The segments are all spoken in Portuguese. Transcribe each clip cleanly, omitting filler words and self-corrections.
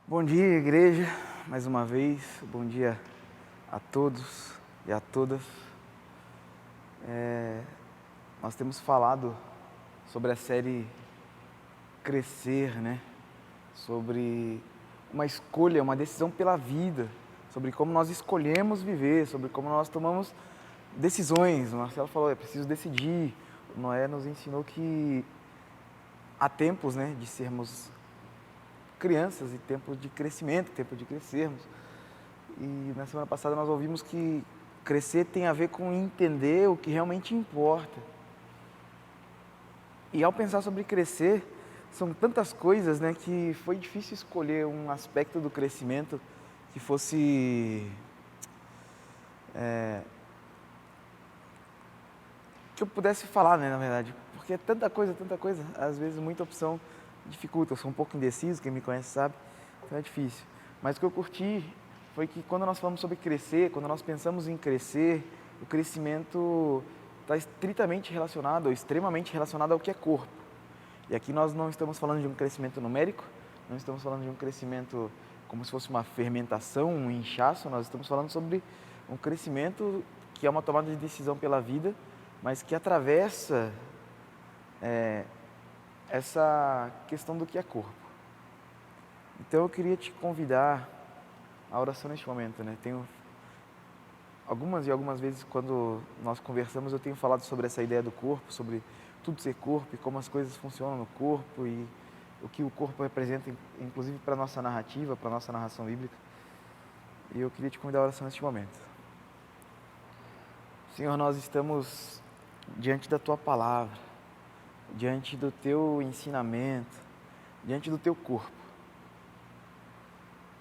Bom dia, igreja, mais uma vez. Bom dia a todos e a todas. Nós temos falado sobre a série Crescer, né? Sobre uma escolha, uma decisão pela vida, sobre como nós escolhemos viver, sobre como nós tomamos decisões. O Marcelo falou, é preciso decidir. O Noé nos ensinou que há tempos, né, de sermos crianças e tempo de crescimento, tempo de crescermos. E na semana passada nós ouvimos que crescer tem a ver com entender o que realmente importa. E ao pensar sobre crescer, são tantas coisas, né, que foi difícil escolher um aspecto do crescimento que fosse que eu pudesse falar, né, na verdade. Porque é tanta coisa, às vezes muita opção dificulta. Eu sou um pouco indeciso, quem me conhece sabe, então é difícil. Mas o que eu curti foi que quando nós falamos sobre crescer, quando nós pensamos em crescer, o crescimento está estritamente relacionado, ou extremamente relacionado ao que é corpo. E aqui nós não estamos falando de um crescimento numérico, não estamos falando de um crescimento como se fosse uma fermentação, um inchaço, nós estamos falando sobre um crescimento que é uma tomada de decisão pela vida, mas que atravessa essa questão do que é corpo. Então eu queria te convidar à oração neste momento, né? Tenho algumas vezes quando nós conversamos eu tenho falado sobre essa ideia do corpo, sobre tudo ser corpo e como as coisas funcionam no corpo e o que o corpo representa, inclusive para a nossa narrativa, para a nossa narração bíblica. E eu queria te convidar à oração neste momento. Senhor, nós estamos diante da Tua palavra, diante do Teu ensinamento, diante do Teu corpo.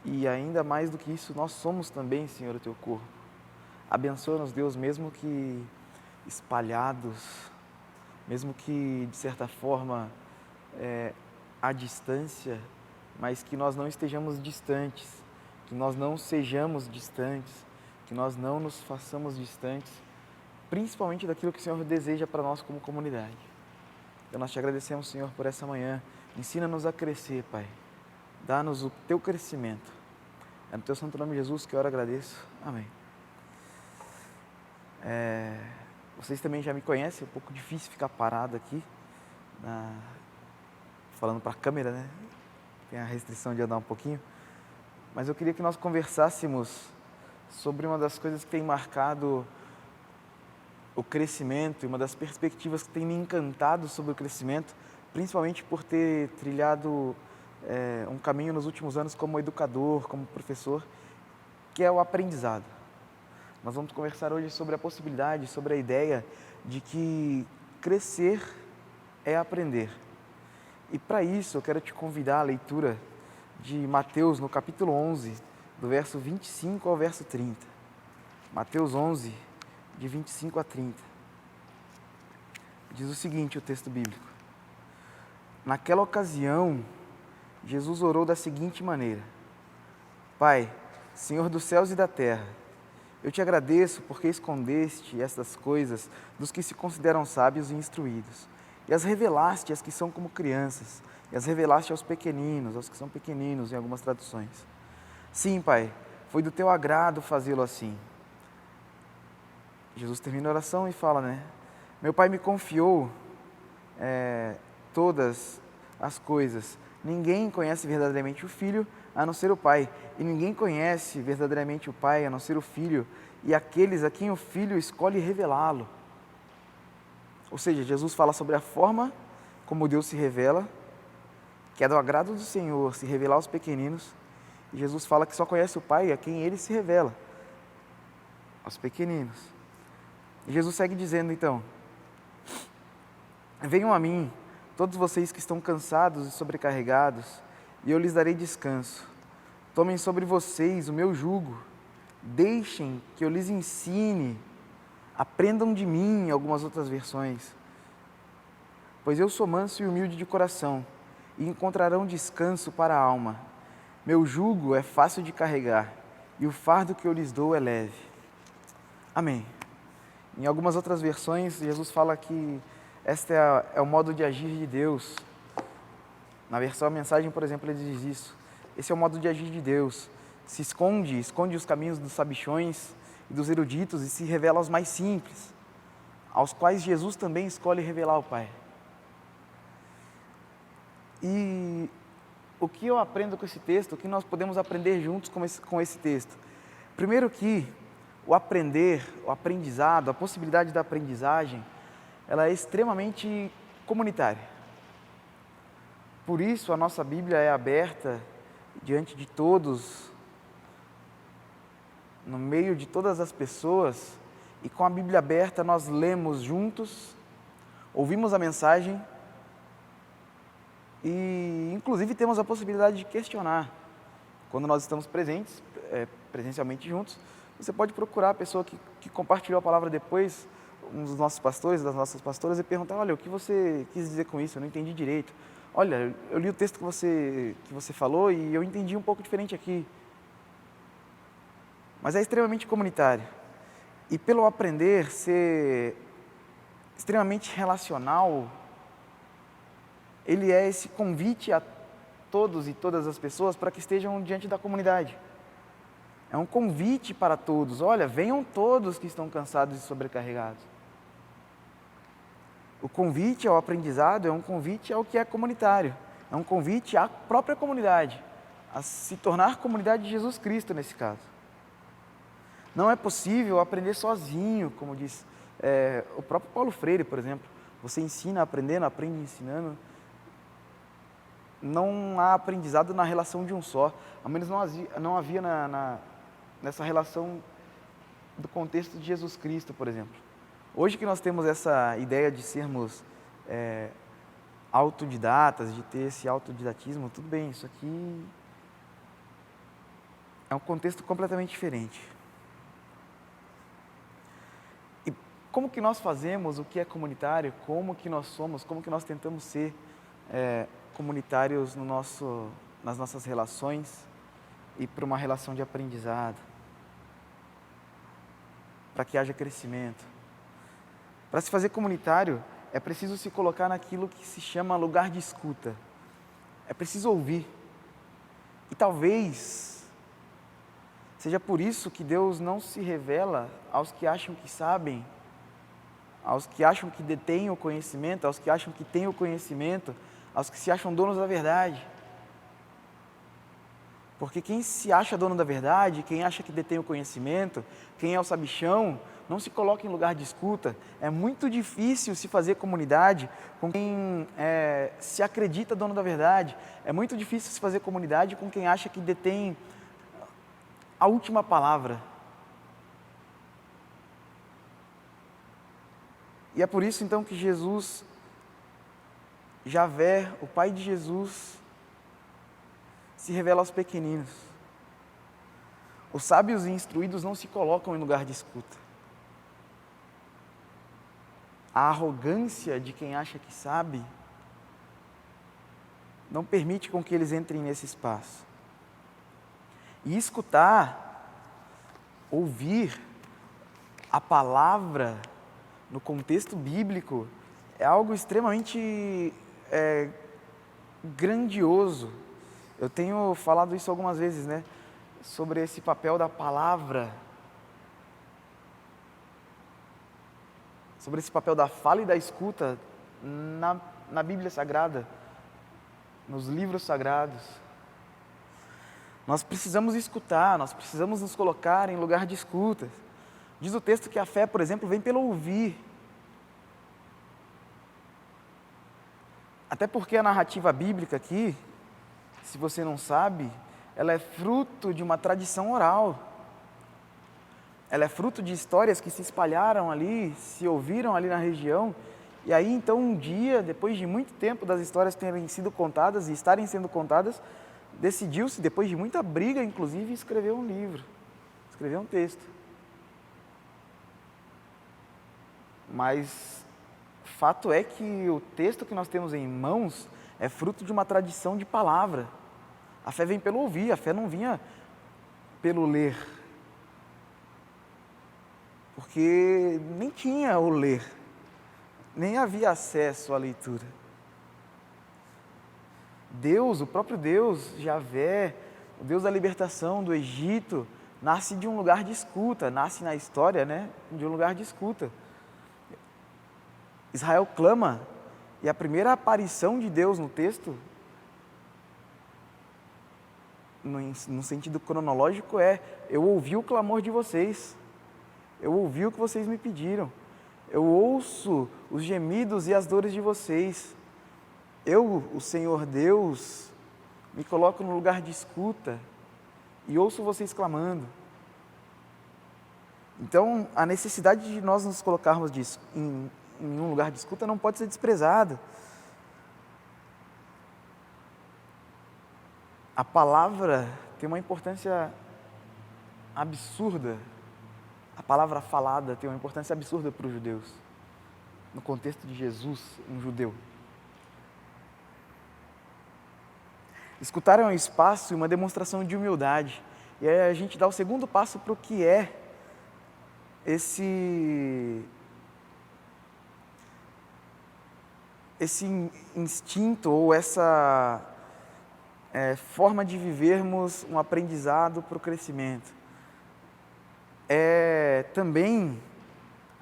E ainda mais do que isso, nós somos também, Senhor, o Teu corpo. Abençoa-nos, Deus, mesmo que espalhados, mesmo que, de certa forma, à distância, mas que nós não estejamos distantes, que nós não sejamos distantes, que nós não nos façamos distantes, principalmente daquilo que o Senhor deseja para nós como comunidade. Então nós te agradecemos, Senhor, por essa manhã. Ensina-nos a crescer, Pai. Dá-nos o Teu crescimento. É no Teu santo nome, Jesus, que eu ora agradeço. Amém. Vocês também já me conhecem, é um pouco difícil ficar parado aqui, falando para a câmera, né? Tem a restrição de andar um pouquinho. Mas eu queria que nós conversássemos sobre uma das coisas que tem marcado o crescimento e uma das perspectivas que tem me encantado sobre o crescimento, principalmente por ter trilhado um caminho nos últimos anos como educador, como professor, que é o aprendizado. Nós vamos conversar hoje sobre a possibilidade, sobre a ideia de que crescer é aprender. E para isso eu quero te convidar à leitura de Mateus no capítulo 11, do verso 25 ao verso 30. Mateus 11, de 25 a 30. Diz o seguinte, o texto bíblico. Naquela ocasião, Jesus orou da seguinte maneira: Pai, Senhor dos céus e da terra, eu te agradeço porque escondeste estas coisas dos que se consideram sábios e instruídos, e as revelaste às que são como crianças, e as revelaste aos pequeninos, aos que são pequeninos em algumas traduções. Sim, Pai, foi do teu agrado fazê-lo assim. Jesus termina a oração e fala, né? Meu Pai me confiou todas as coisas. Ninguém conhece verdadeiramente o Filho, a não ser o Pai. E ninguém conhece verdadeiramente o Pai, a não ser o Filho, e aqueles a quem o Filho escolhe revelá-lo. Ou seja, Jesus fala sobre a forma como Deus se revela, que é do agrado do Senhor se revelar aos pequeninos. E Jesus fala que só conhece o Pai a quem Ele se revela, aos pequeninos. E Jesus segue dizendo então, venham a mim, todos vocês que estão cansados e sobrecarregados, e eu lhes darei descanso. Tomem sobre vocês o meu jugo, deixem que eu lhes ensine, aprendam de mim, algumas outras versões. Pois eu sou manso e humilde de coração, e encontrarão descanso para a alma. Meu jugo é fácil de carregar, e o fardo que eu lhes dou é leve. Amém. Em algumas outras versões, Jesus fala que este é o modo de agir de Deus. Na versão A Mensagem, por exemplo, ele diz isso. Esse é o modo de agir de Deus. Se esconde os caminhos dos sabichões e dos eruditos e se revela aos mais simples, aos quais Jesus também escolhe revelar o Pai. E o que eu aprendo com esse texto, o que nós podemos aprender juntos com esse texto? Primeiro que o aprendizado, a possibilidade da aprendizagem, ela é extremamente comunitária. Por isso a nossa Bíblia é aberta diante de todos, no meio de todas as pessoas, e com a Bíblia aberta nós lemos juntos, ouvimos a mensagem e inclusive temos a possibilidade de questionar. Quando nós estamos presencialmente juntos, você pode procurar a pessoa que compartilhou a palavra depois, um dos nossos pastores, das nossas pastoras, e perguntar: olha, o que você quis dizer com isso? Eu não entendi direito. Olha, eu li o texto que você falou e eu entendi um pouco diferente aqui. Mas é extremamente comunitário. E pelo aprender ser extremamente relacional, ele é esse convite a todos e todas as pessoas para que estejam diante da comunidade. É um convite para todos. Olha, venham todos que estão cansados e sobrecarregados. O convite ao aprendizado é um convite ao que é comunitário. É um convite à própria comunidade, a se tornar comunidade de Jesus Cristo nesse caso. Não é possível aprender sozinho, como diz o próprio Paulo Freire, por exemplo. Você ensina aprendendo, aprende ensinando. Não há aprendizado na relação de um só. Ao menos não havia nessa relação do contexto de Jesus Cristo, por exemplo. Hoje que nós temos essa ideia de sermos autodidatas, de ter esse autodidatismo, tudo bem, isso aqui é um contexto completamente diferente. E como que nós fazemos o que é comunitário? Como que nós somos? Como que nós tentamos ser comunitários nas nossas relações e para uma relação de aprendizado? Para que haja crescimento. Para se fazer comunitário, é preciso se colocar naquilo que se chama lugar de escuta. É preciso ouvir. E talvez seja por isso que Deus não se revela aos que acham que sabem, aos que acham que detêm o conhecimento, aos que acham que têm o conhecimento, aos que se acham donos da verdade. Porque quem se acha dono da verdade, quem acha que detém o conhecimento, quem é o sabichão, não se coloca em lugar de escuta. É muito difícil se fazer comunidade com quem se acredita dono da verdade. É muito difícil se fazer comunidade com quem acha que detém a última palavra. E é por isso então que Jesus, Javé, o Pai de Jesus, se revela aos pequeninos. Os sábios e instruídos não se colocam em lugar de escuta. A arrogância de quem acha que sabe não permite com que eles entrem nesse espaço. E escutar, ouvir a palavra no contexto bíblico é algo extremamente grandioso. Eu tenho falado isso algumas vezes, né? Sobre esse papel da palavra, sobre esse papel da fala e da escuta na Bíblia Sagrada, nos livros sagrados. Nós precisamos escutar, nós precisamos nos colocar em lugar de escuta. Diz o texto que a fé, por exemplo, vem pelo ouvir. Até porque a narrativa bíblica aqui, se você não sabe, ela é fruto de uma tradição oral. Ela é fruto de histórias que se espalharam ali, se ouviram ali na região. E aí, então, um dia, depois de muito tempo das histórias terem sido contadas e estarem sendo contadas, decidiu-se, depois de muita briga, inclusive, escrever um livro, escrever um texto. Mas fato é que o texto que nós temos em mãos é fruto de uma tradição de palavra. A fé vem pelo ouvir, a fé não vinha pelo ler. Porque nem tinha o ler, nem havia acesso à leitura. Deus, o próprio Deus, Javé, o Deus da libertação do Egito, nasce de um lugar de escuta, nasce na história, né, de um lugar de escuta. Israel clama, e a primeira aparição de Deus no texto, no sentido cronológico, é: eu ouvi o clamor de vocês, eu ouvi o que vocês me pediram, eu ouço os gemidos e as dores de vocês. Eu, o Senhor Deus, me coloco no lugar de escuta e ouço vocês clamando. Então, a necessidade de nós nos colocarmos em um lugar de escuta não pode ser desprezada. A palavra tem uma importância absurda. A palavra falada tem uma importância absurda para os judeus. No contexto de Jesus, um judeu. Escutar é um espaço e uma demonstração de humildade. E aí a gente dá o segundo passo para o que é esse instinto ou essa forma de vivermos um aprendizado para o crescimento.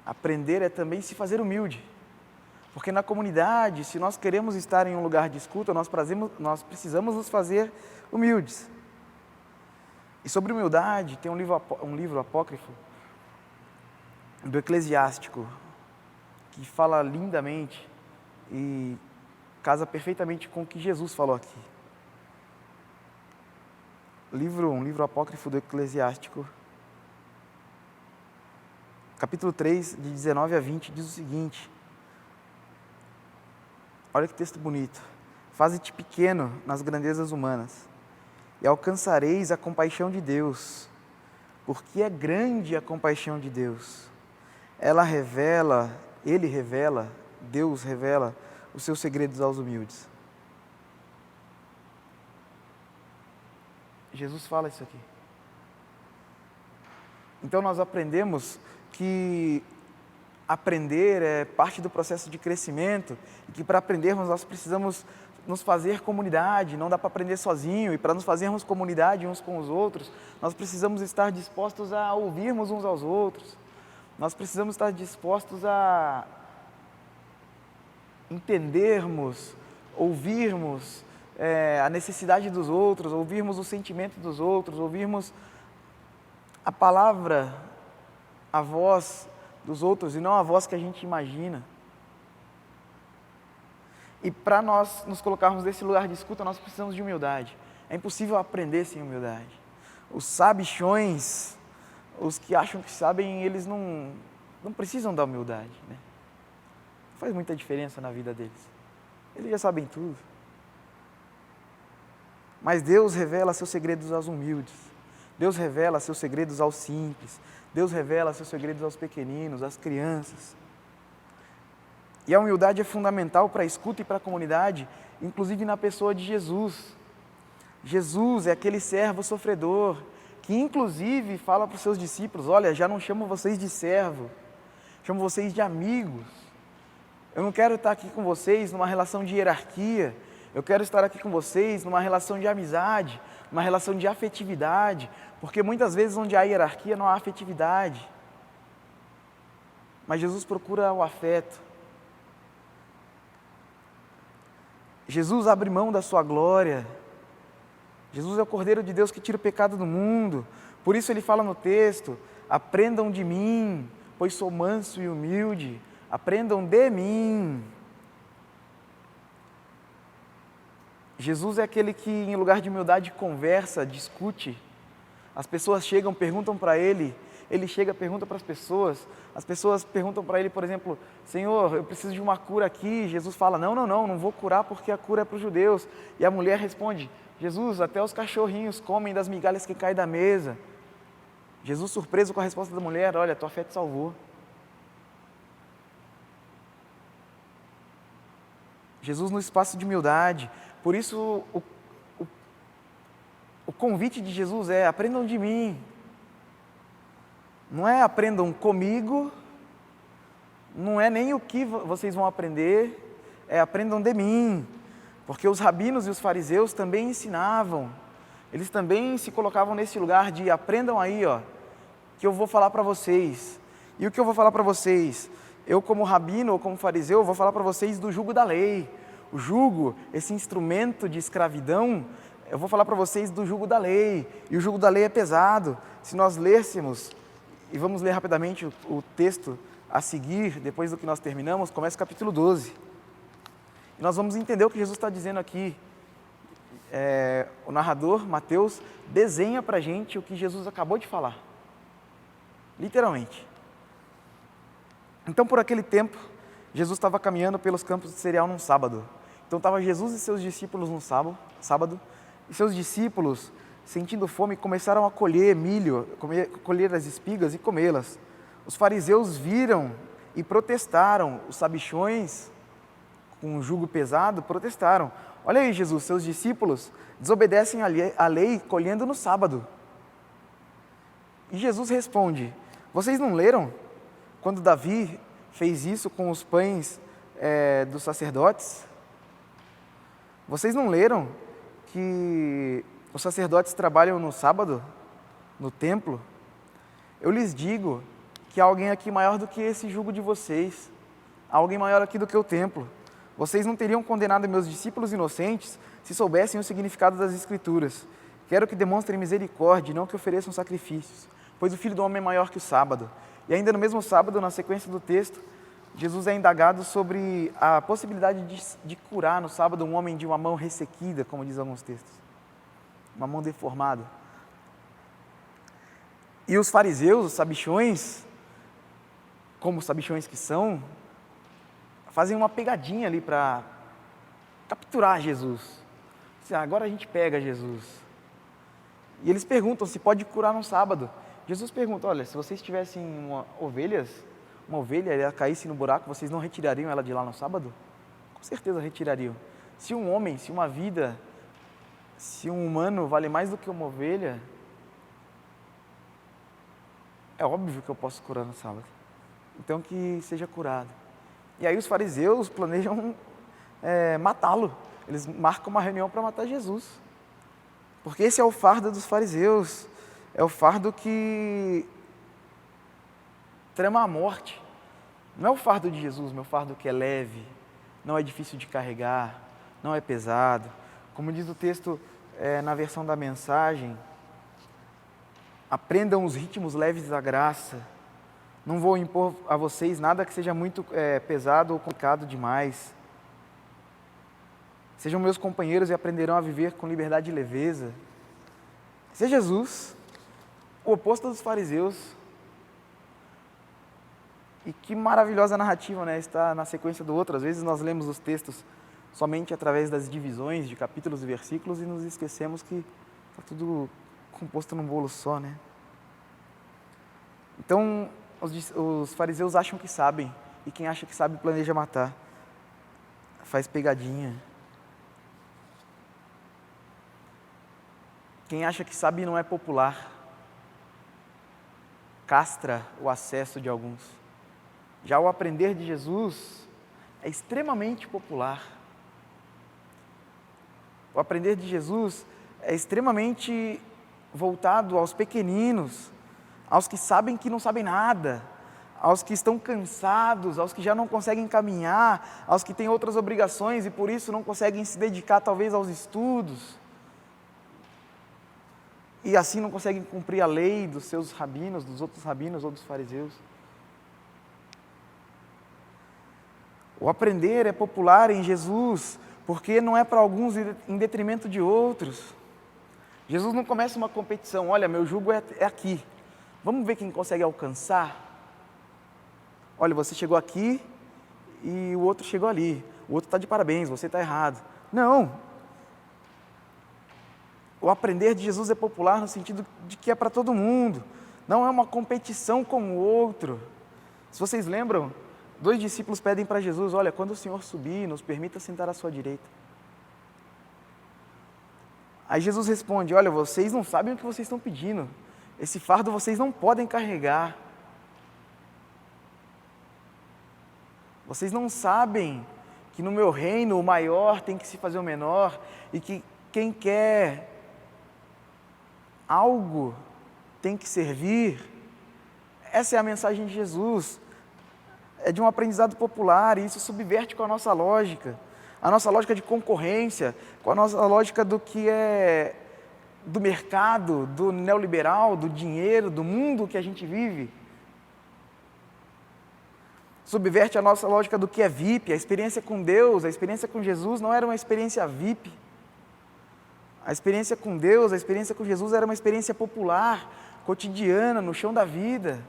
Aprender é também se fazer humilde. Porque na comunidade, se nós queremos estar em um lugar de escuta, nós precisamos nos fazer humildes. E sobre humildade, tem um livro apócrifo do Eclesiástico, que fala lindamente e casa perfeitamente com o que Jesus falou aqui. Um livro apócrifo do Eclesiástico, capítulo 3, de 19 a 20, diz o seguinte: olha que texto bonito. Faze-te pequeno nas grandezas humanas, e alcançareis a compaixão de Deus, porque é grande a compaixão de Deus. Deus revela os seus segredos aos humildes. Jesus fala isso aqui. Então nós aprendemos que aprender é parte do processo de crescimento e que para aprendermos nós precisamos nos fazer comunidade, não dá para aprender sozinho, e para nos fazermos comunidade uns com os outros, nós precisamos estar dispostos a ouvirmos uns aos outros, nós precisamos estar dispostos a entendermos, ouvirmos a necessidade dos outros, ouvirmos o sentimento dos outros, ouvirmos a palavra, a voz dos outros e não a voz que a gente imagina. E para nós nos colocarmos nesse lugar de escuta, nós precisamos de humildade. É impossível aprender sem humildade. Os sabichões, os que acham que sabem, eles não precisam da humildade, né? Não faz muita diferença na vida deles. Eles já sabem tudo. Mas Deus revela seus segredos aos humildes. Deus revela seus segredos aos simples. Deus revela seus segredos aos pequeninos, às crianças. E a humildade é fundamental para a escuta e para a comunidade, inclusive na pessoa de Jesus. Jesus é aquele servo sofredor, que inclusive fala para os seus discípulos: olha, já não chamo vocês de servo, chamo vocês de amigos. Eu não quero estar aqui com vocês numa relação de hierarquia, eu quero estar aqui com vocês numa relação de amizade, numa relação de afetividade, porque muitas vezes onde há hierarquia não há afetividade. Mas Jesus procura o afeto. Jesus abre mão da sua glória. Jesus é o Cordeiro de Deus que tira o pecado do mundo. Por isso ele fala no texto: aprendam de mim, pois sou manso e humilde. Aprendam de mim. Jesus é aquele que, em lugar de humildade, conversa, discute. As pessoas chegam, perguntam para ele chega, pergunta para as pessoas perguntam para ele, por exemplo: Senhor, eu preciso de uma cura aqui. Jesus fala: não vou curar porque a cura é para os judeus. E a mulher responde: Jesus, até os cachorrinhos comem das migalhas que caem da mesa. Jesus, surpreso com a resposta da mulher: olha, tua fé te salvou. Jesus no espaço de humildade. Por isso, o convite de Jesus é: aprendam de mim. Não é aprendam comigo, não é nem o que vocês vão aprender, é aprendam de mim. Porque os rabinos e os fariseus também ensinavam. eles também se colocavam nesse lugar de aprendam aí, ó, que eu vou falar para vocês. E o que eu vou falar para vocês? Eu, como rabino ou como fariseu, vou falar para vocês do jugo da lei. O jugo, esse instrumento de escravidão, eu vou falar para vocês do jugo da lei. E o jugo da lei é pesado. Se nós lêssemos, e vamos ler rapidamente o texto a seguir, depois do que nós terminamos, começa o capítulo 12. E nós vamos entender o que Jesus está dizendo aqui. O narrador, Mateus, desenha para a gente o que Jesus acabou de falar. Literalmente. Então, por aquele tempo, Jesus estava caminhando pelos campos de cereal num sábado. Então, estava Jesus e seus discípulos num sábado, e seus discípulos, sentindo fome, começaram a colher milho, colher as espigas e comê-las. Os fariseus viram e protestaram. Os sabichões, com um jugo pesado, protestaram. Olha aí, Jesus, seus discípulos desobedecem a lei colhendo no sábado. E Jesus responde, vocês não leram quando Davi fez isso com os pães dos sacerdotes? Vocês não leram que os sacerdotes trabalham no sábado, no templo? Eu lhes digo que há alguém aqui maior do que esse jugo de vocês, há alguém maior aqui do que o templo. Vocês não teriam condenado meus discípulos inocentes se soubessem o significado das Escrituras. Quero que demonstrem misericórdia e não que ofereçam sacrifícios, pois o Filho do Homem é maior que o sábado. E ainda no mesmo sábado, na sequência do texto, Jesus é indagado sobre a possibilidade de curar no sábado um homem de uma mão ressequida, como diz alguns textos, uma mão deformada. E os fariseus, os sabichões, como os sabichões que são, fazem uma pegadinha ali para capturar Jesus. Agora a gente pega Jesus. E eles perguntam se pode curar no sábado. Jesus pergunta, olha, se vocês tivessem uma ovelha, ela caísse no buraco, vocês não retirariam ela de lá no sábado? Com certeza retirariam. Se um homem, se uma vida, se um humano vale mais do que uma ovelha, é óbvio que eu posso curar no sábado. Então que seja curado. E aí os fariseus planejam matá-lo. Eles marcam uma reunião para matar Jesus. Porque esse é o fardo dos fariseus. É o fardo que trama a morte. Não é o fardo de Jesus, meu fardo que é leve, não é difícil de carregar, não é pesado. Como diz o texto na versão da Mensagem, aprendam os ritmos leves da graça. Não vou impor a vocês nada que seja muito pesado ou complicado demais. Sejam meus companheiros e aprenderão a viver com liberdade e leveza. Esse é Jesus, o oposto dos fariseus. E que maravilhosa narrativa, né? Está na sequência do outro. Às vezes nós lemos os textos somente através das divisões de capítulos e versículos e nos esquecemos que está tudo composto num bolo só, né? Então, os fariseus acham que sabem, e quem acha que sabe planeja matar. Faz pegadinha. Quem acha que sabe não é popular. Castra o acesso de alguns. Já o aprender de Jesus é extremamente popular. O aprender de Jesus é extremamente voltado aos pequeninos, aos que sabem que não sabem nada, aos que estão cansados, aos que já não conseguem caminhar, aos que têm outras obrigações e por isso não conseguem se dedicar talvez aos estudos. E assim não conseguem cumprir a lei dos seus rabinos, dos outros rabinos ou dos fariseus. O aprender é popular em Jesus, porque não é para alguns em detrimento de outros. Jesus não começa uma competição, olha, meu jugo é aqui, vamos ver quem consegue alcançar. Olha, você chegou aqui e o outro chegou ali, o outro está de parabéns, você está errado. Não. O aprender de Jesus é popular no sentido de que é para todo mundo, não é uma competição com o outro. Se vocês lembram, 2 discípulos pedem para Jesus, olha, quando o Senhor subir, nos permita sentar à sua direita. Aí Jesus responde, olha, vocês não sabem o que vocês estão pedindo, esse fardo vocês não podem carregar. Vocês não sabem que no meu reino o maior tem que se fazer o menor e que quem quer algo tem que servir. Essa é a mensagem de Jesus. É de um aprendizado popular e isso subverte com a nossa lógica de concorrência, com a nossa lógica do que é do mercado, do neoliberal, do dinheiro, do mundo que a gente vive. Subverte a nossa lógica do que é VIP, a experiência com Deus, a experiência com Jesus não era uma experiência VIP. A experiência com Deus, a experiência com Jesus era uma experiência popular, cotidiana, no chão da vida.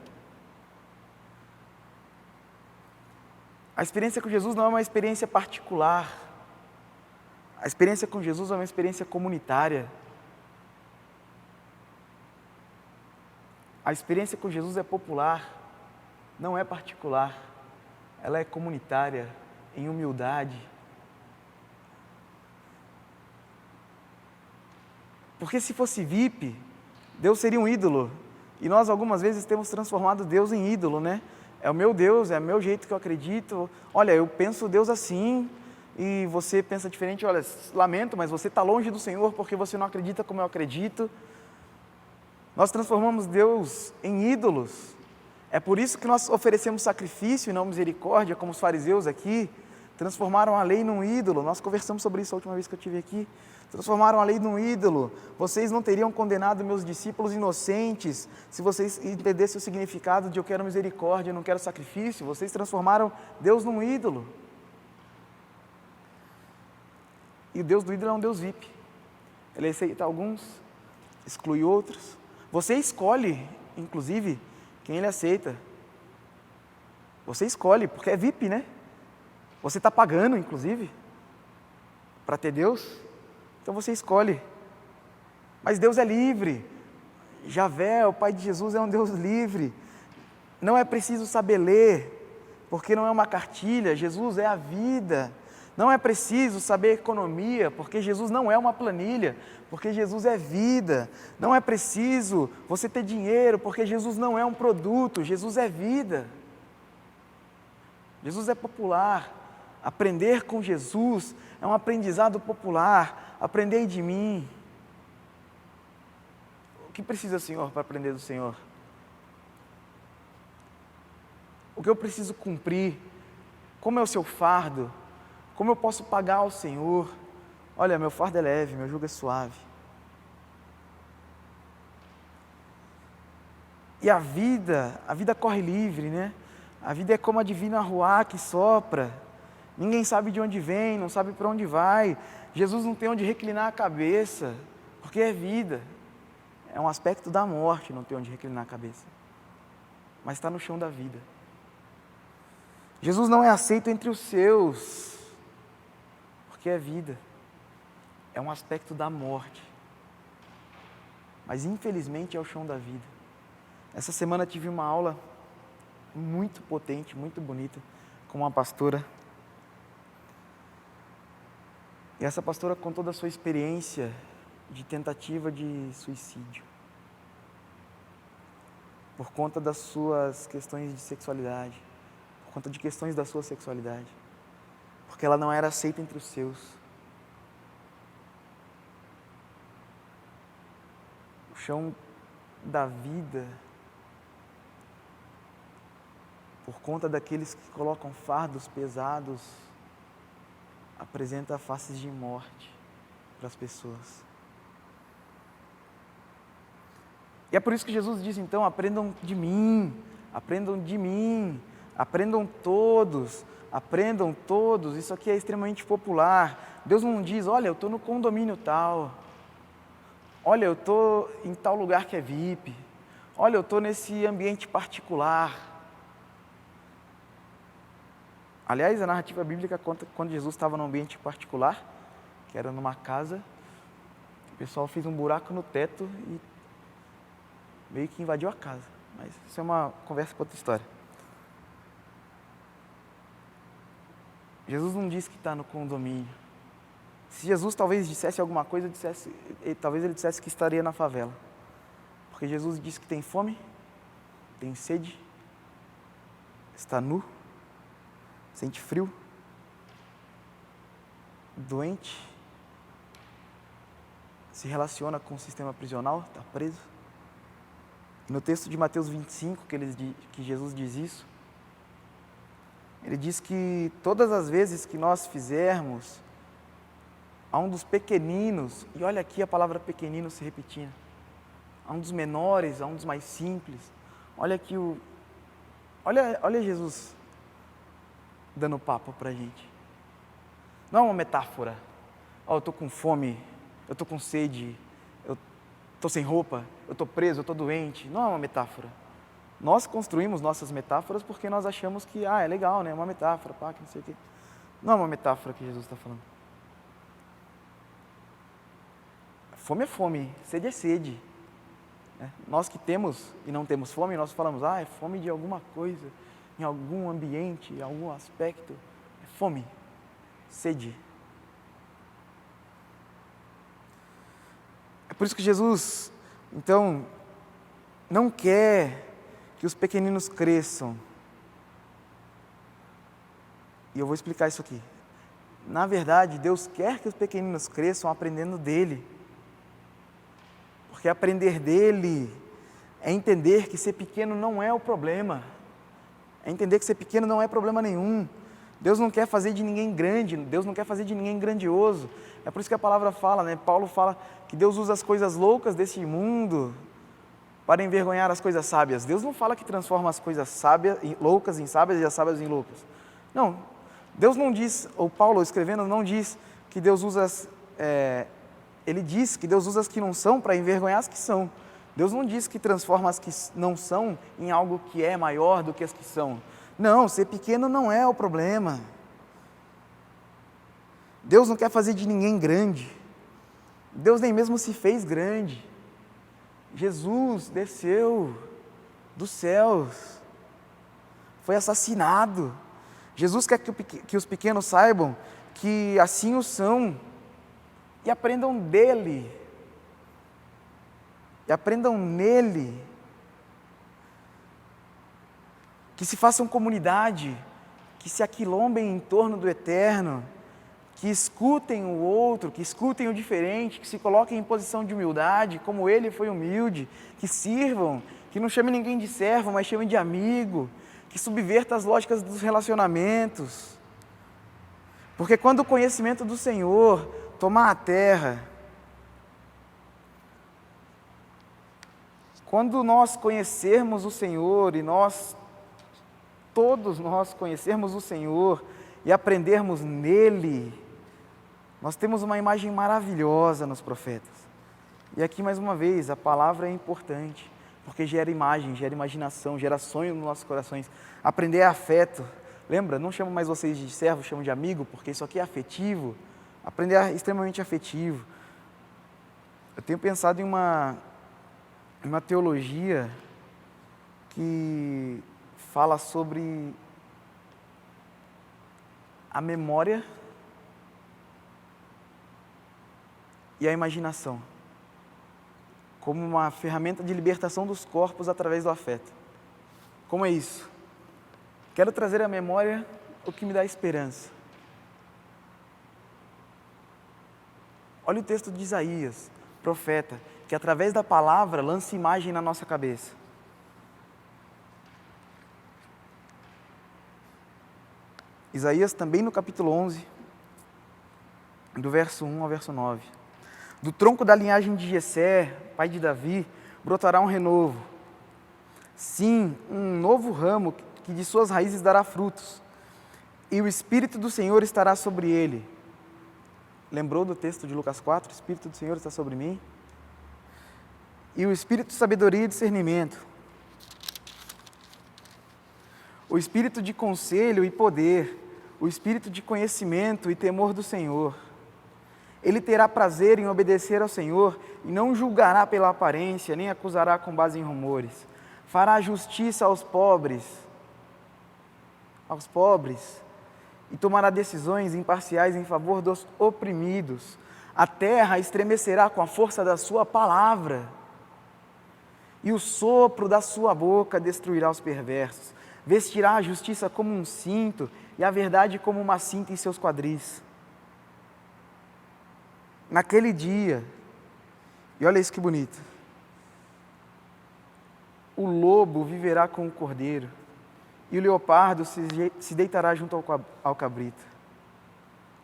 A experiência com Jesus não é uma experiência particular. A experiência com Jesus é uma experiência comunitária. A experiência com Jesus é popular, não é particular. Ela é comunitária, em humildade. Porque se fosse VIP, Deus seria um ídolo. E nós algumas vezes temos transformado Deus em ídolo, né? É o meu Deus, é o meu jeito que eu acredito. Olha, eu penso Deus assim e você pensa diferente. Olha, lamento, mas você está longe do Senhor porque você não acredita como eu acredito. Nós transformamos Deus em ídolos. É por isso que nós oferecemos sacrifício e não misericórdia, como os fariseus aqui. Transformaram a lei num ídolo. Nós conversamos sobre isso a última vez que eu estive aqui. Transformaram a lei num ídolo. Vocês não teriam condenado meus discípulos inocentes se vocês entendessem o significado de eu quero misericórdia, eu não quero sacrifício. Vocês transformaram Deus num ídolo. E o Deus do ídolo é um Deus VIP. Ele aceita alguns, exclui outros. Você escolhe, inclusive, quem ele aceita. Você escolhe, porque é VIP, né? Você está pagando, inclusive, para ter Deus. Então você escolhe. Mas Deus é livre. Javé, o Pai de Jesus, é um Deus livre. Não é preciso saber ler, porque não é uma cartilha. Jesus é a vida. Não é preciso saber economia, porque Jesus não é uma planilha, porque Jesus é vida. Não é preciso você ter dinheiro, porque Jesus não é um produto, Jesus é vida. Jesus é popular. Aprender com Jesus é um aprendizado popular. Aprendei de mim. O que precisa, Senhor, para aprender do Senhor? O que eu preciso cumprir? Como é o seu fardo? Como eu posso pagar ao Senhor? Olha, meu fardo é leve, meu jugo é suave. E a vida corre livre, né? A vida é como a divina ruá que sopra. Ninguém sabe de onde vem, não sabe para onde vai. Jesus não tem onde reclinar a cabeça, porque é vida. É um aspecto da morte, não ter onde reclinar a cabeça. Mas está no chão da vida. Jesus não é aceito entre os seus, porque é vida. É um aspecto da morte. Mas infelizmente é o chão da vida. Essa semana tive uma aula muito potente, muito bonita, com uma pastora. E essa pastora contou da sua experiência de tentativa de suicídio. Por conta das suas questões de sexualidade. Por conta de questões da sua sexualidade. Porque ela não era aceita entre os seus. O chão da vida, por conta daqueles que colocam fardos pesados, apresenta faces de morte para as pessoas. E é por isso que Jesus diz, então, aprendam de mim, aprendam todos, isso aqui é extremamente popular. Deus não diz, olha, eu estou no condomínio tal, olha, eu estou em tal lugar que é VIP, olha, eu estou nesse ambiente particular. Aliás, a narrativa bíblica conta que quando Jesus estava num ambiente particular, que era numa casa, o pessoal fez um buraco no teto e meio que invadiu a casa. Mas isso é uma conversa para outra história. Jesus não disse que está no condomínio. Se Jesus talvez dissesse alguma coisa, talvez ele dissesse que estaria na favela. Porque Jesus disse que tem fome, tem sede, está nu, sente frio, se relaciona com o sistema prisional, está preso. No texto de Mateus 25, que Jesus diz isso, ele diz que todas as vezes que nós fizermos a um dos pequeninos, e olha aqui a palavra pequenino se repetindo, a um dos menores, a um dos mais simples, olha aqui olha Jesus dando papo para a gente. Não é uma metáfora, eu estou com fome, eu estou com sede, eu estou sem roupa, eu estou preso, eu estou doente, não é uma metáfora. Nós construímos nossas metáforas porque nós achamos que, é legal, né? É uma metáfora, que não sei o quê. Não é uma metáfora que Jesus está falando. Fome é fome, sede é sede. Nós que temos e não temos fome, nós falamos, é fome de alguma coisa, em algum ambiente, em algum aspecto. É fome, sede. É por isso que Jesus, então, não quer que os pequeninos cresçam. E eu vou explicar isso aqui. Na verdade, Deus quer que os pequeninos cresçam aprendendo dele. Porque aprender dele é entender que ser pequeno não é o problema. É entender que ser pequeno não é problema nenhum. Deus não quer fazer de ninguém grande, Deus não quer fazer de ninguém grandioso. É por isso que a palavra fala, né? Paulo fala que Deus usa as coisas loucas desse mundo para envergonhar as coisas sábias. Deus não fala que transforma as coisas sábias, loucas em sábias e as sábias em loucas. Não, Deus não diz, ou Paulo escrevendo não diz que Deus usa ele diz que Deus usa as que não são para envergonhar as que são. Deus não diz que transforma as que não são em algo que é maior do que as que são. Não, ser pequeno não é o problema. Deus não quer fazer de ninguém grande. Deus nem mesmo se fez grande. Jesus desceu dos céus, foi assassinado. Jesus quer que os pequenos saibam que assim o são e aprendam dele, e aprendam nele, que se façam comunidade, que se aquilombem em torno do eterno, que escutem o outro, que escutem o diferente, que se coloquem em posição de humildade, como ele foi humilde, que sirvam, que não chamem ninguém de servo, mas chamem de amigo, que subverta as lógicas dos relacionamentos. Porque quando o conhecimento do Senhor tomar a terra, quando nós conhecermos o Senhor e todos nós conhecermos o Senhor e aprendermos nele, nós temos uma imagem maravilhosa nos profetas. E aqui mais uma vez, a palavra é importante, porque gera imagem, gera imaginação, gera sonho nos nossos corações. Aprender é afeto. Lembra, não chamo mais vocês de servo, chamo de amigo, porque isso aqui é afetivo. Aprender é extremamente afetivo. Eu tenho pensado em uma teologia que fala sobre a memória e a imaginação, como uma ferramenta de libertação dos corpos através do afeto. Como é isso? Quero trazer à memória o que me dá esperança. Olha o texto de Isaías, profeta, que através da palavra lança imagem na nossa cabeça. Isaías também no capítulo 11, do verso 1 ao verso 9. Do tronco da linhagem de Jessé, pai de Davi, brotará um renovo. Sim, um novo ramo que de suas raízes dará frutos. E o Espírito do Senhor estará sobre ele. Lembrou do texto de Lucas 4? O Espírito do Senhor está sobre mim. E o Espírito de sabedoria e discernimento. O Espírito de conselho e poder. O Espírito de conhecimento e temor do Senhor. Ele terá prazer em obedecer ao Senhor e não julgará pela aparência, nem acusará com base em rumores. Fará justiça aos pobres, e tomará decisões imparciais em favor dos oprimidos. A terra estremecerá com a força da sua palavra, e o sopro da sua boca destruirá os perversos. Vestirá a justiça como um cinto, e a verdade como uma cinta em seus quadris. Naquele dia, E olha isso que bonito. O lobo viverá com o cordeiro, e o leopardo se deitará junto ao cabrito.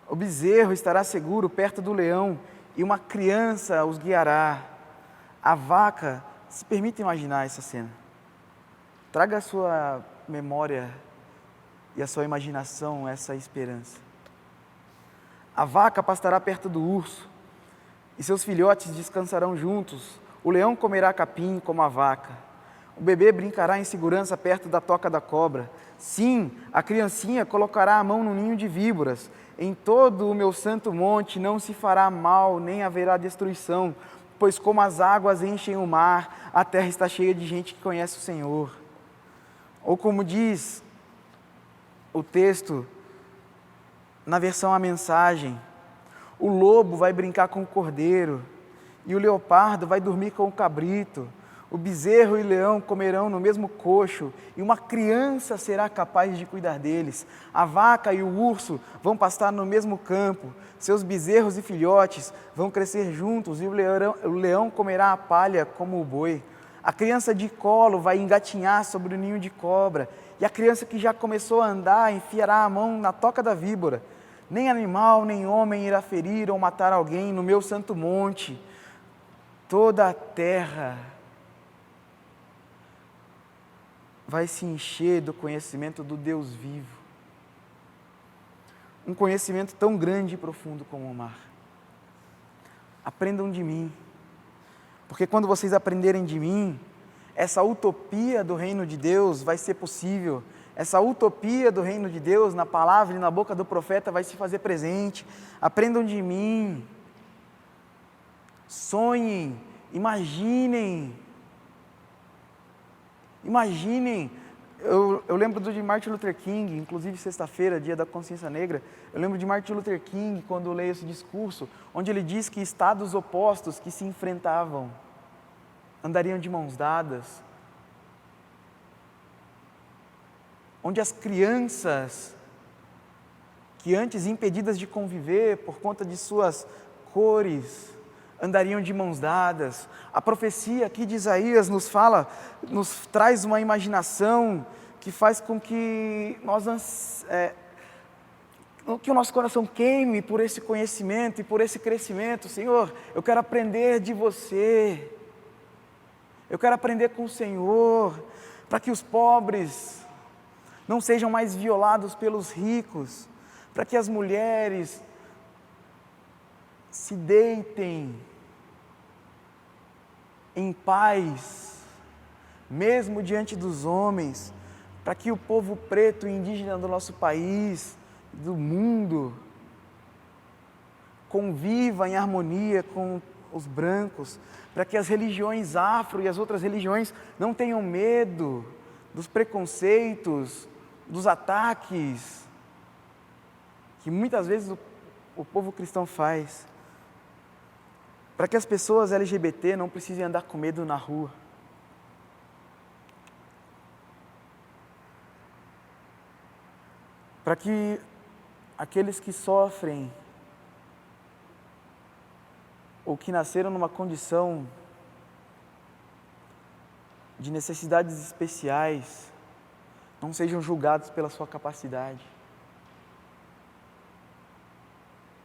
O bezerro estará seguro perto do leão, e uma criança os guiará. A vaca, se permita imaginar essa cena. Traga a sua memória e a sua imaginação essa esperança. A vaca pastará perto do urso, e seus filhotes descansarão juntos. O leão comerá capim como a vaca. O bebê brincará em segurança perto da toca da cobra. Sim, a criancinha colocará a mão no ninho de víboras. Em todo o meu santo monte não se fará mal, nem haverá destruição, pois como as águas enchem o mar, a terra está cheia de gente que conhece o Senhor. Ou como diz o texto na versão A Mensagem, o lobo vai brincar com o cordeiro, e o leopardo vai dormir com o cabrito. O bezerro e o leão comerão no mesmo coxo, e uma criança será capaz de cuidar deles. A vaca e o urso vão pastar no mesmo campo, seus bezerros e filhotes vão crescer juntos, e o leão comerá a palha como o boi. A criança de colo vai engatinhar sobre o ninho de cobra, e a criança que já começou a andar enfiará a mão na toca da víbora. Nem animal, nem homem irá ferir ou matar alguém no meu santo monte. Toda a terra vai se encher do conhecimento do Deus vivo. Um conhecimento tão grande e profundo como o mar. Aprendam de mim, porque quando vocês aprenderem de mim, essa utopia do reino de Deus vai ser possível. Essa utopia do reino de Deus na palavra e na boca do profeta vai se fazer presente. Aprendam de mim. Sonhem, imaginem. Eu lembro de Martin Luther King, inclusive sexta-feira, dia da consciência negra, eu lembro de Martin Luther King quando eu leio esse discurso, onde ele diz que estados opostos que se enfrentavam andariam de mãos dadas, onde as crianças, que antes impedidas de conviver por conta de suas cores, andariam de mãos dadas. A profecia aqui de Isaías nos traz uma imaginação que faz com que que o nosso coração queime por esse conhecimento e por esse crescimento. Senhor, eu quero aprender de você, eu quero aprender com o Senhor, para que os pobres não sejam mais violados pelos ricos, para que as mulheres se deitem em paz, mesmo diante dos homens, para que o povo preto e indígena do nosso país, do mundo, conviva em harmonia com os brancos, para que as religiões afro e as outras religiões não tenham medo dos preconceitos, dos ataques que muitas vezes o povo cristão faz, para que as pessoas LGBT não precisem andar com medo na rua, para que aqueles que sofrem ou que nasceram numa condição de necessidades especiais não sejam julgados pela sua capacidade,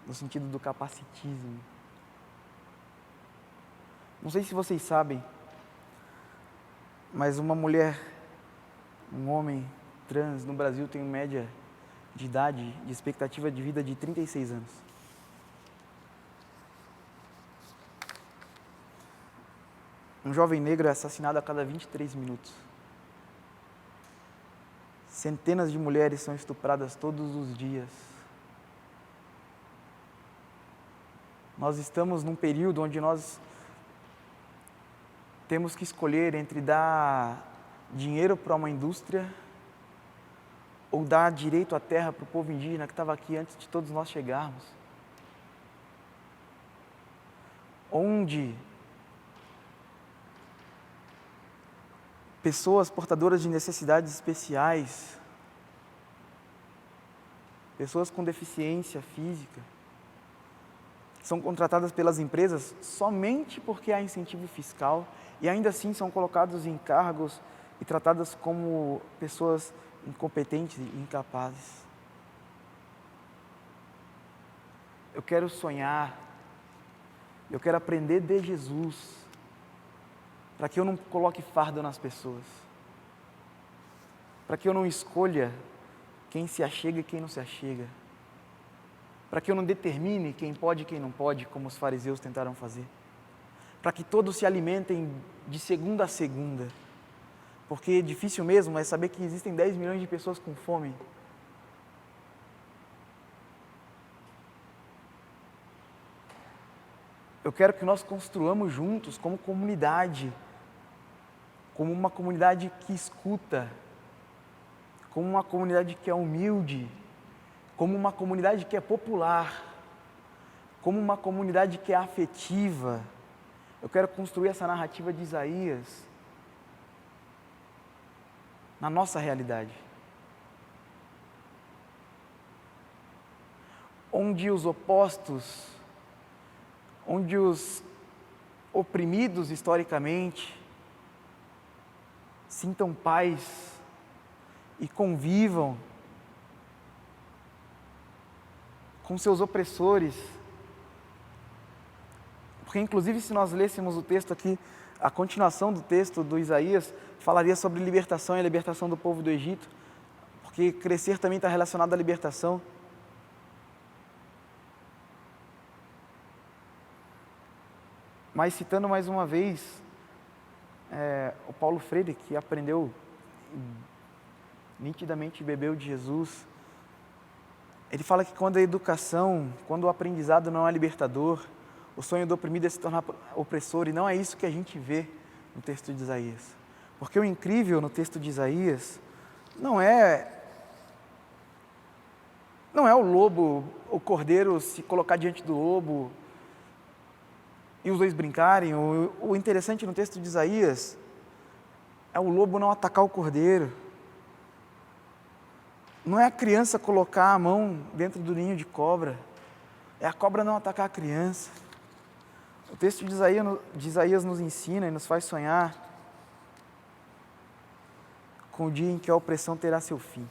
no sentido do capacitismo. Não sei se vocês sabem, mas uma mulher, um homem trans no Brasil tem média de idade, de expectativa de vida de 36 anos. Um jovem negro é assassinado a cada 23 minutos. Centenas de mulheres são estupradas todos os dias. Nós estamos num período onde nós temos que escolher entre dar dinheiro para uma indústria ou dar direito à terra para o povo indígena que estava aqui antes de todos nós chegarmos. Onde pessoas portadoras de necessidades especiais, pessoas com deficiência física, são contratadas pelas empresas somente porque há incentivo fiscal e ainda assim são colocados em cargos e tratadas como pessoas incompetentes e incapazes. Eu quero sonhar, eu quero aprender de Jesus, para que eu não coloque fardo nas pessoas, para que eu não escolha quem se achega e quem não se achega, para que eu não determine quem pode e quem não pode, como os fariseus tentaram fazer, para que todos se alimentem de segunda a segunda, porque difícil mesmo é saber que existem 10 milhões de pessoas com fome. Eu quero que nós construamos juntos como comunidade, como uma comunidade que escuta, como uma comunidade que é humilde, como uma comunidade que é popular, como uma comunidade que é afetiva. Eu quero construir essa narrativa de Isaías na nossa realidade. Onde os opostos, onde os oprimidos historicamente sintam paz e convivam com seus opressores. Porque, inclusive, se nós lêssemos o texto aqui, a continuação do texto do Isaías falaria sobre libertação e a libertação do povo do Egito, porque crescer também está relacionado à libertação. Mas, citando mais uma vez o Paulo Freire, que aprendeu nitidamente, bebeu de Jesus, ele fala que quando a educação, quando o aprendizado não é libertador, o sonho do oprimido é se tornar opressor, e não é isso que a gente vê no texto de Isaías. Porque o incrível no texto de Isaías não é o lobo, o cordeiro se colocar diante do lobo e os dois brincarem. O interessante no texto de Isaías é o lobo não atacar o cordeiro. Não é a criança colocar a mão dentro do ninho de cobra, é a cobra não atacar a criança. O texto de Isaías nos ensina e nos faz sonhar com o dia em que a opressão terá seu fim.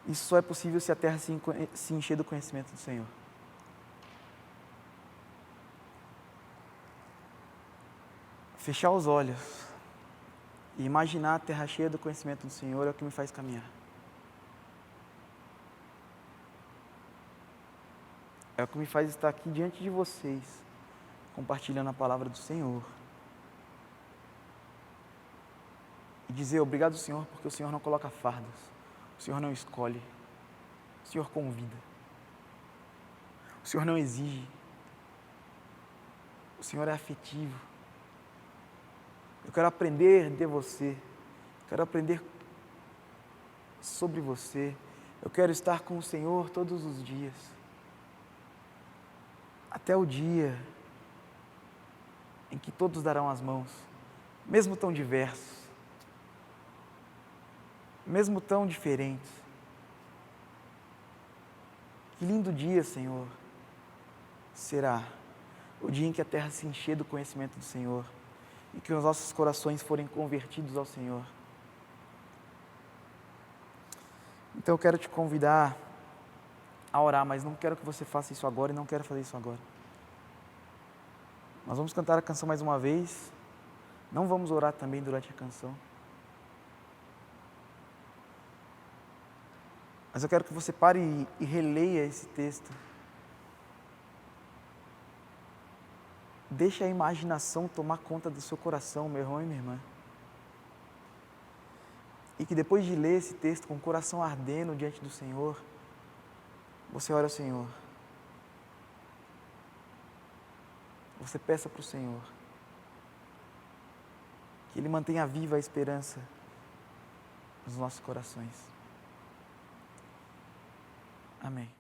Isso só é possível se a terra se encher do conhecimento do Senhor. Fechar os olhos e imaginar a terra cheia do conhecimento do Senhor é o que me faz caminhar. É o que me faz estar aqui diante de vocês, compartilhando a palavra do Senhor. E dizer obrigado, Senhor, porque o Senhor não coloca fardos, o Senhor não escolhe, o Senhor convida, o Senhor não exige, o Senhor é afetivo. Eu quero aprender de você, quero aprender sobre você, eu quero estar com o Senhor todos os dias, até o dia em que todos darão as mãos, mesmo tão diversos, mesmo tão diferentes. Que lindo dia, Senhor, será o dia em que a terra se encher do conhecimento do Senhor e que os nossos corações forem convertidos ao Senhor. Então eu quero te convidar a orar, mas não quero que você faça isso agora e não quero fazer isso agora. Nós vamos cantar a canção mais uma vez, não vamos orar também durante a canção. Mas eu quero que você pare e releia esse texto. Deixe a imaginação tomar conta do seu coração, meu irmão e minha irmã. E que depois de ler esse texto com o coração ardendo diante do Senhor, você ore ao Senhor. Você peça para o Senhor que Ele mantenha viva a esperança nos nossos corações. Amém.